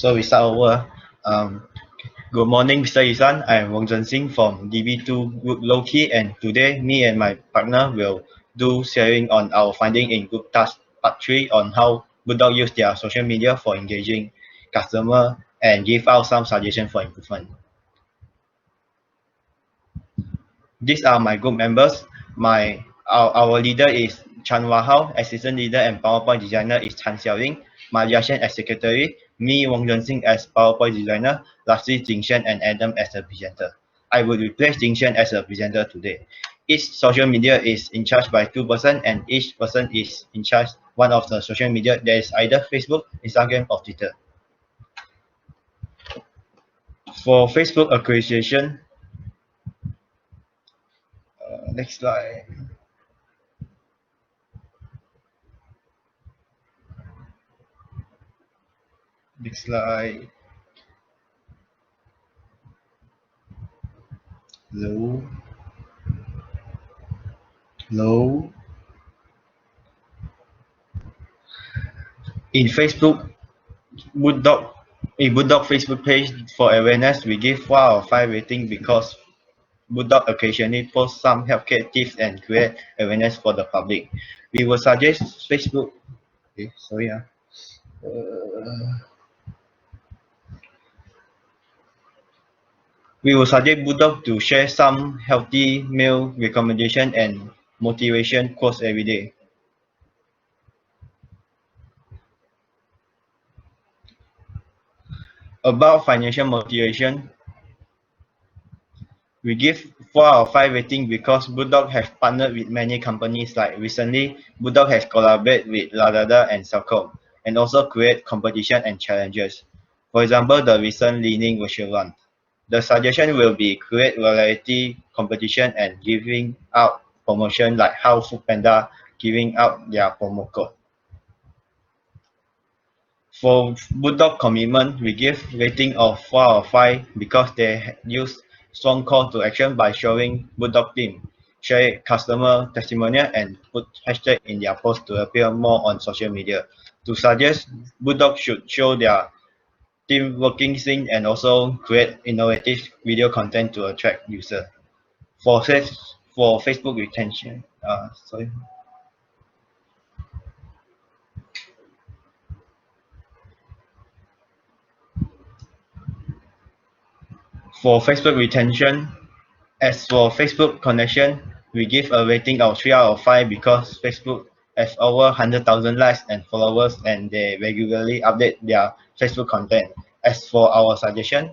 So we start over. Good morning, Mr. Isan. I am Wong Sing from DB2 Group Lowkey, and today me and my partner will do sharing on our finding in Group Task Part 3 on how Bulldog use their social media for engaging customer and give out some suggestions for improvement. These are my group members. Our leader is Chan Wahao, assistant leader and PowerPoint designer is Chan Xiaoying, Ma Yashan as secretary, me Wong Sing as PowerPoint designer, lastly Jing Shen and Adam as the presenter. I will replace Jing Shen as a presenter today. Each social media is in charge by 2 persons and each person is in charge one of the social media that is either Facebook, Instagram or Twitter. For Facebook acquisition, next slide. Next slide. Low. In Facebook, Bulldog, in Bulldog Facebook page for awareness, we give 4 out of 5 rating because Bulldog occasionally posts some healthcare tips and create awareness for the public. We will suggest Facebook. Okay, sorry. We will suggest Bulldog to share some healthy meal recommendation and motivation quotes every day. About financial motivation, we give 4 out of 5 rating because Bulldog has partnered with many companies like recently, Bulldog has collaborated with Lazada and Cellcom and also create competition and challenges. For example, the recent Leaning virtual run. The suggestion will be create variety competition and giving out promotion like how Foodpanda giving out their promo code. For Bulldog commitment, we give rating of 4 out of 5 because they use strong call to action by showing Bulldog team, share customer testimonial and put hashtag in their post to appear more on social media. To suggest Bulldog should show their team working scene and also create innovative video content to attract users. For Facebook retention, sorry. For Facebook retention, as for Facebook connection, we give a rating of 3 out of 5 because Facebook has over 100,000 likes and followers and they regularly update their Facebook content. As for our suggestion,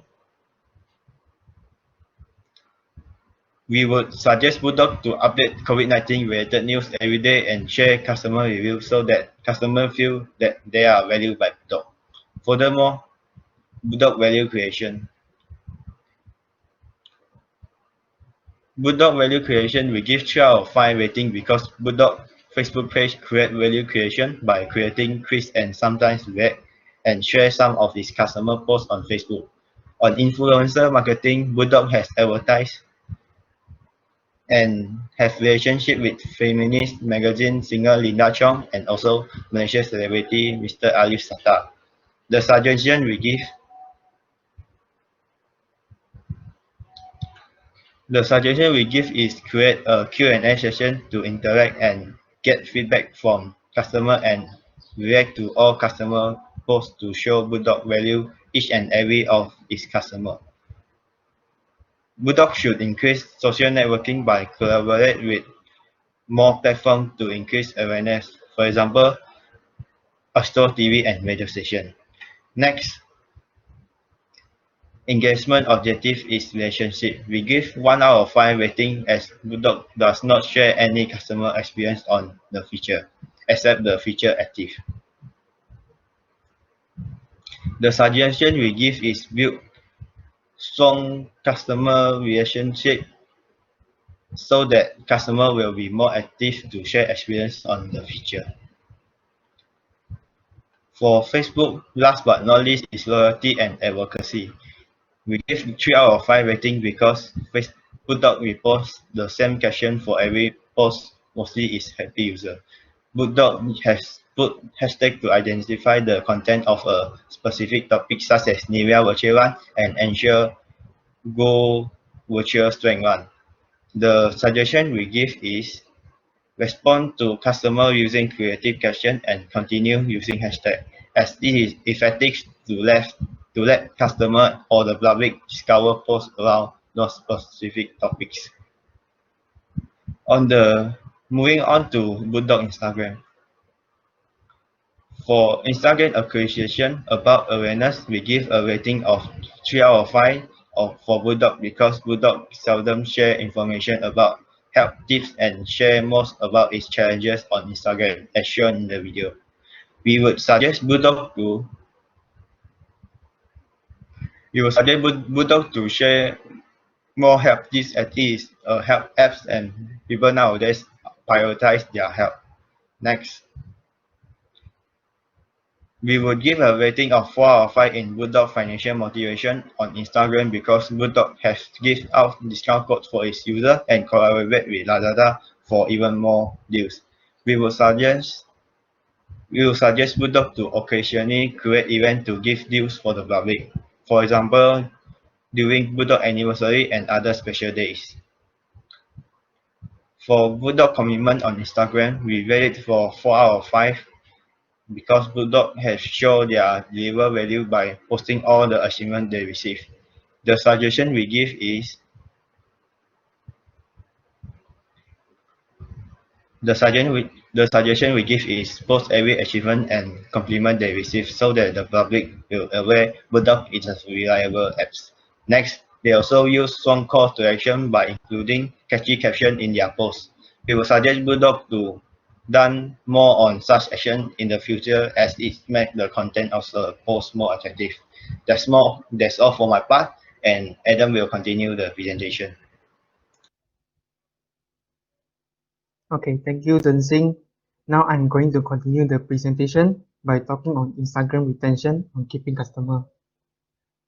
we would suggest Bulldog to update COVID-19 related news every day and share customer reviews so that customers feel that they are valued by Bulldog. Furthermore, Bulldog value creation. Bulldog value creation, we give 3 out of 5 rating because Bulldog Facebook page create value creation by creating quiz and sometimes react and share some of its customer posts on Facebook. On influencer marketing, Bulldog has advertised and have relationship with feminist magazine singer Linda Chong and also Malaysia celebrity Mr. Alif Sata. The suggestion we give is create a Q&A session to interact and get feedback from customer and react to all customer posts to show Bulldog value each and every of its customer. Bulldog should increase social networking by collaborate with more platforms to increase awareness. For example, Astro TV and radio station. Next, engagement objective is relationship. We give 1 out of 5 rating as Bulldog does not share any customer experience on the feature, except the feature active. The suggestion we give is build strong customer relationship so that customer will be more active to share experience on the feature. For Facebook, last but not least is loyalty and advocacy. We give 3 out of 5 rating because Bulldog reposts the same caption for every post, mostly is happy user. Bulldog has put hashtag to identify the content of a specific topic such as Nivea Virtual Run and ensure Go Virtual Strength Run. The suggestion we give is respond to customer using creative caption and continue using hashtag as this is effective to let customer or the public discover posts around those specific topics. Moving on to Bulldog Instagram. For Instagram appreciation about awareness, we give a rating of 3 out of 5 for Bulldog because Bulldog seldom share information about health tips and share most about its challenges on Instagram as shown in the video. We would suggest Bulldog to share more health tips as it is a health apps and people nowadays prioritize their health. Next. We would give a rating of 4 out of 5 in Bulldog Financial Motivation on Instagram because Bulldog has given out discount codes for its users and collaborate with Lazada for even more deals. We would suggest Bulldog to occasionally create events to give deals for the public. For example, during Bulldog anniversary and other special days. For Bulldog commitment on Instagram, we rate it for 4 out of 5 because Bulldog has shown their deliver value by posting all the achievements they receive. The suggestion we give is post every achievement and compliment they receive so that the public will aware Bulldog is a reliable apps. Next, they also use strong call to action by including catchy caption in their posts. We will suggest Bulldog to done more on such action in the future as it makes the content of the post more attractive. That's all for my part, and Adam will continue the presentation. Okay, thank you, Zhensing. Now I'm going to continue the presentation by talking on Instagram retention on keeping customer.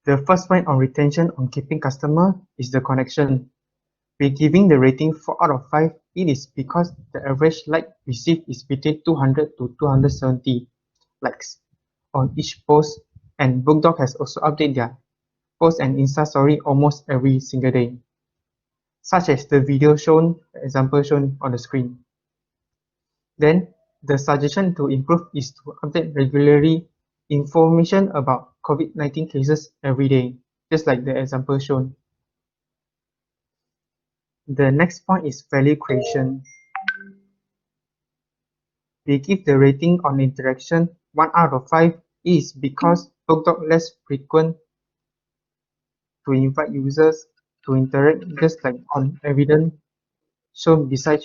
The first point on retention on keeping customer is the connection. We're giving the rating 4 out of 5. It is because the average like received is between 200 to 270 likes on each post, and Bulldog has also updated their post and Insta story almost every single day, such as the video example shown on the screen. Then, the suggestion to improve is to update regularly information about COVID-19 cases every day, just like the example shown. The next point is value creation. We give the rating on interaction 1 out of 5 is because Bulldog less frequent to invite users to interact, just like on evidence shown beside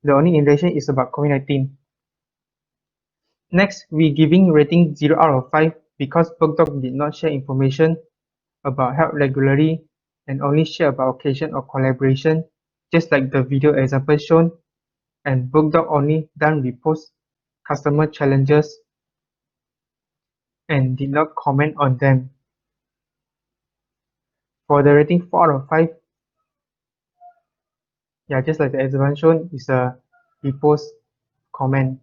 the only interaction is about COVID-19. Next, we giving rating 0 out of 5 because Bulldog did not share information about health regularly and only share about occasion or collaboration, just like the video example shown, and Bulldog only done repost customer challenges and did not comment on them. For the rating 4 out of 5, yeah, just like the example shown, is a repost comment.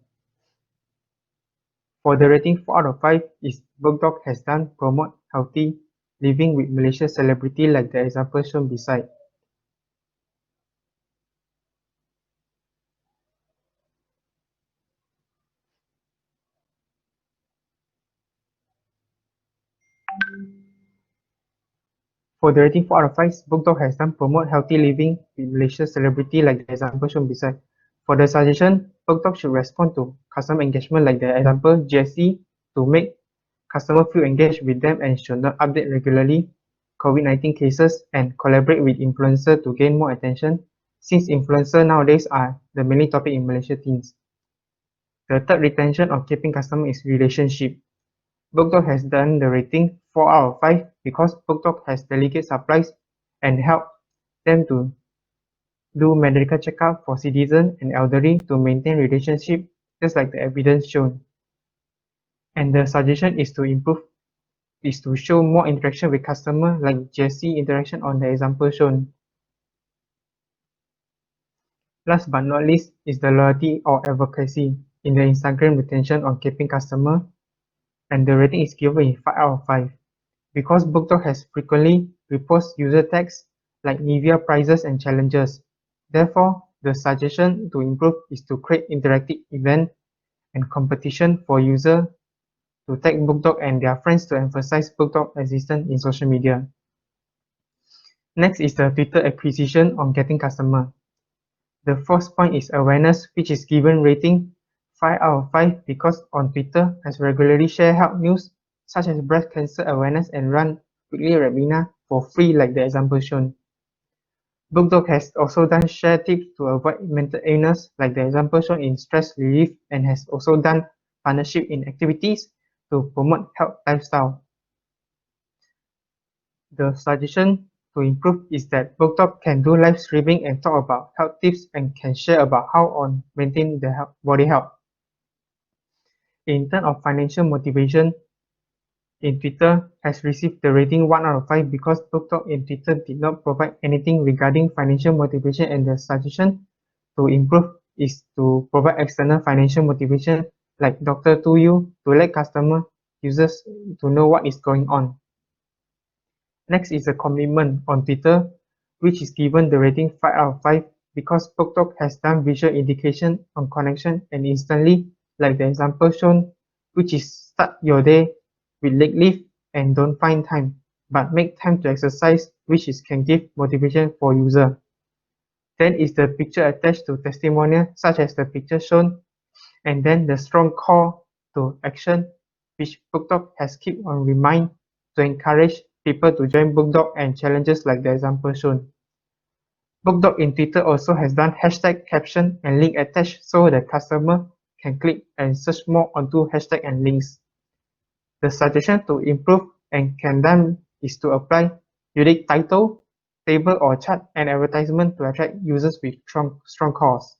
For the rating 4 out of 5 is Bulldog has done promote healthy living with Malaysia celebrity like the example shown beside. For the rating 4 out of 5, Bulldog has done promote healthy living with Malaysia celebrity like the example shown beside. For the suggestion, Bulldog should respond to customer engagement like the example GSE to make customer feel engaged with them and should not update regularly COVID-19 cases and collaborate with influencers to gain more attention, since influencers nowadays are the main topic in Malaysia teens. The third retention of keeping customer is relationship. Bulldog has done the rating 4 out of 5 because Bulldog has delegate supplies and help them to do medical checkup for citizens and elderly to maintain relationship, just like the evidence shown. And the suggestion is to improve is to show more interaction with customer like Jesse interaction on the example shown. Last but not least is the loyalty or advocacy in the Instagram retention on keeping customer, and the rating is given in 5 out of 5. Because BookTok has frequently repost user tags like Nivea prices and challenges. Therefore, the suggestion to improve is to create interactive event and competition for user to tag BookTok and their friends to emphasize BookTok existence in social media. Next is the Twitter acquisition on getting customer. The first point is awareness, which is given rating 5 out of 5 because on Twitter has regularly share health news such as breast cancer awareness and run weekly webinar for free like the example shown. BookTok has also done share tips to avoid mental illness like the example shown in stress relief and has also done partnership in activities to promote health lifestyle. The suggestion to improve is that BookTok can do live streaming and talk about health tips and can share about how on maintain the body health. In terms of financial motivation, in Twitter has received the rating 1 out of 5 because BookTok in Twitter did not provide anything regarding financial motivation, and the suggestion to improve is to provide external financial motivation like Dr. To You to let customer users to know what is going on. Next is a commitment on Twitter, which is given the rating 5 out of 5 because BookTok has done visual indication on connection and instantly, like the example shown, which is start your day with leg lift and don't find time, but make time to exercise, which is can give motivation for user. Then is the picture attached to testimonial, such as the picture shown, and then the strong call to action, which BookTok has kept on remind to encourage people to join BookTok and challenges like the example shown. BookTok in Twitter also has done hashtag caption and link attached so the customer can click and search more onto hashtag and links. The suggestion to improve and can done is to apply unique title, table or chart and advertisement to attract users with strong calls.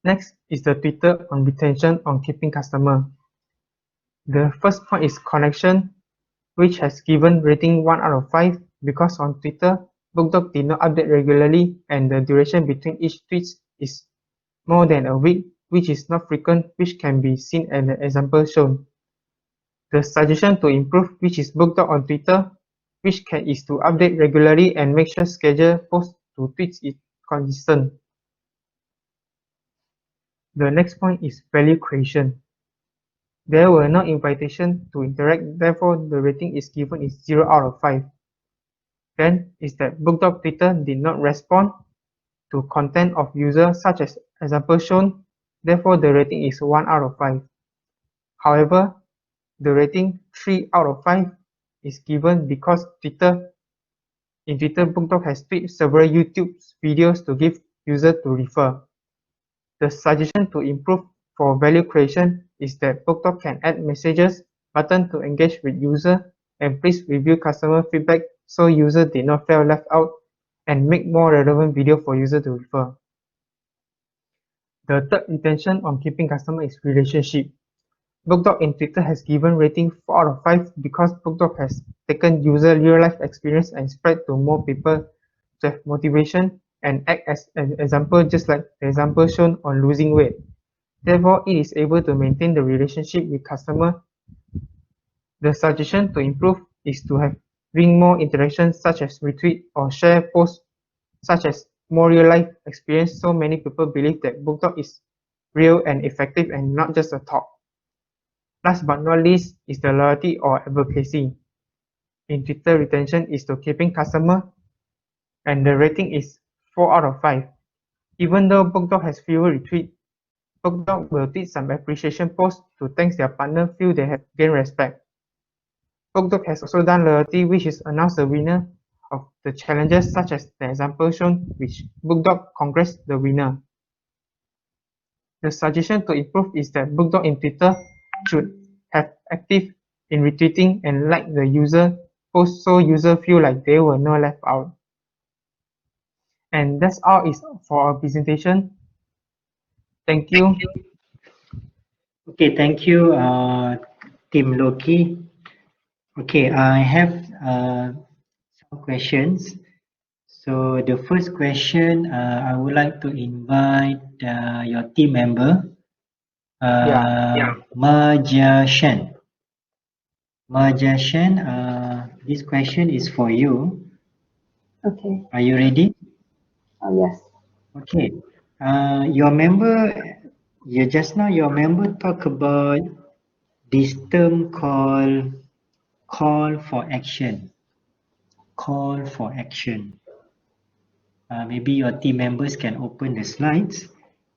Next is the Twitter on retention on keeping customer. The first point is connection, which has given rating 1 out of 5 because on Twitter, BookTok did not update regularly and the duration between each tweet is more than a week, which is not frequent, which can be seen in the example shown. The suggestion to improve, which is BookTok on Twitter, which is to update regularly and make sure schedule post to tweets is consistent. The next point is value creation. There were no invitation to interact, therefore the rating is given is 0 out of 5. Then is that BookTok Twitter did not respond to content of user such as example shown, therefore the rating is 1 out of 5. However, the rating 3 out of 5 is given because in Twitter BookTok has tweeted several YouTube videos to give user to refer. The suggestion to improve for value creation is that BookTok can add messages button to engage with user and please review customer feedback so user did not feel left out and make more relevant video for user to refer. The third intention on keeping customer is relationship. BookTok in Twitter has given rating 4 out of 5 because BookTok has taken user real life experience and spread to more people to have motivation and act as an example, just like the example shown on losing weight. Therefore, it is able to maintain the relationship with customer. The suggestion to improve is to having more interactions such as retweet or share posts such as more real life experience so many people believe that BookTok is real and effective and not just a talk. Last but not least is the loyalty or advocacy. In Twitter, retention is to keeping customer and the rating is 4 out of 5. Even though BookTok has fewer retweets, BookTok will tweet some appreciation posts to thank their partner feel they have gained respect. BookTok has also done loyalty, which is announced the winner of the challenges such as the example shown, which BookTok congrats the winner. The suggestion to improve is that BookTok in Twitter should have active in retweeting and like the user post so user feel like they were not left out. And that's all is for our presentation. Thank you. Okay, thank you, Team Lowkey. Okay, I have some questions. So the first question, I would like to invite your team member, Yeah. Maja Shen. Maja Shen, this question is for you. Okay. Are you ready? Yes. Okay. Your member, you just now your member talk about this term called call for action. Call for action. Maybe your team members can open the slides.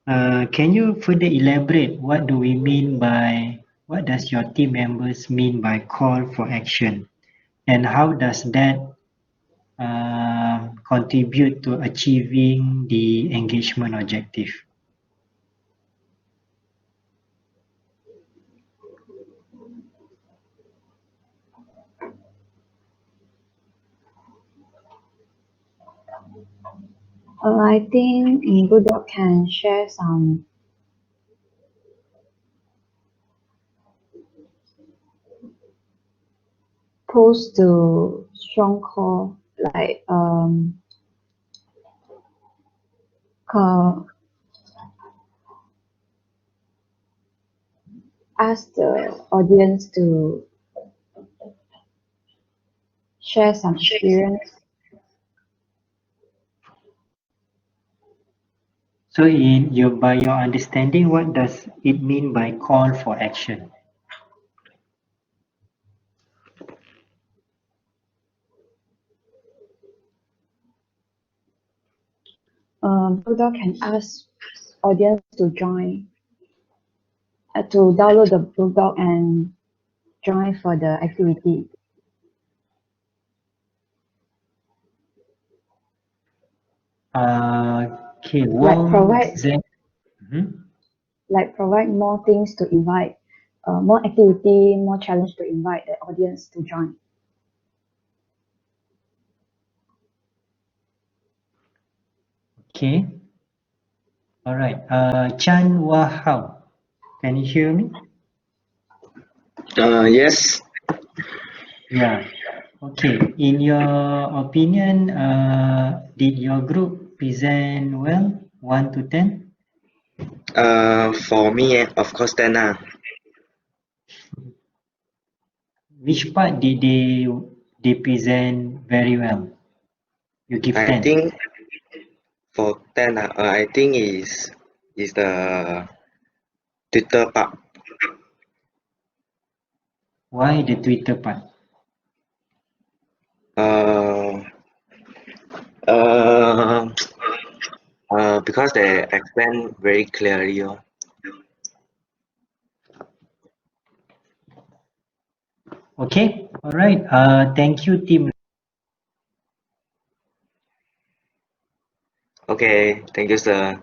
Can you further elaborate what do we mean by, what does your team members mean by call for action? And how does that contribute to achieving the engagement objective? I think Budok can share some post to strong call, like call, ask the audience to share some experience. So in your, by your understanding, what does it mean by call for action? Budok can ask audience to join, to download the Budok and join for the activity. Okay, Like provide, Mhm. like provide more things to invite, more activity, more challenge to invite the audience to join. Okay, all right. Chan Wahao, can you hear me? Yes. Yeah. Okay. In your opinion, did your group present well, 1 to 10? For me, of course, then Which part did they present very well? You give I 10. think for 10, I think is the Twitter part. Why the Twitter part? Uh, uh, because they explain very clearly. Okay. All right. Thank you, team. Okay, thank you, sir.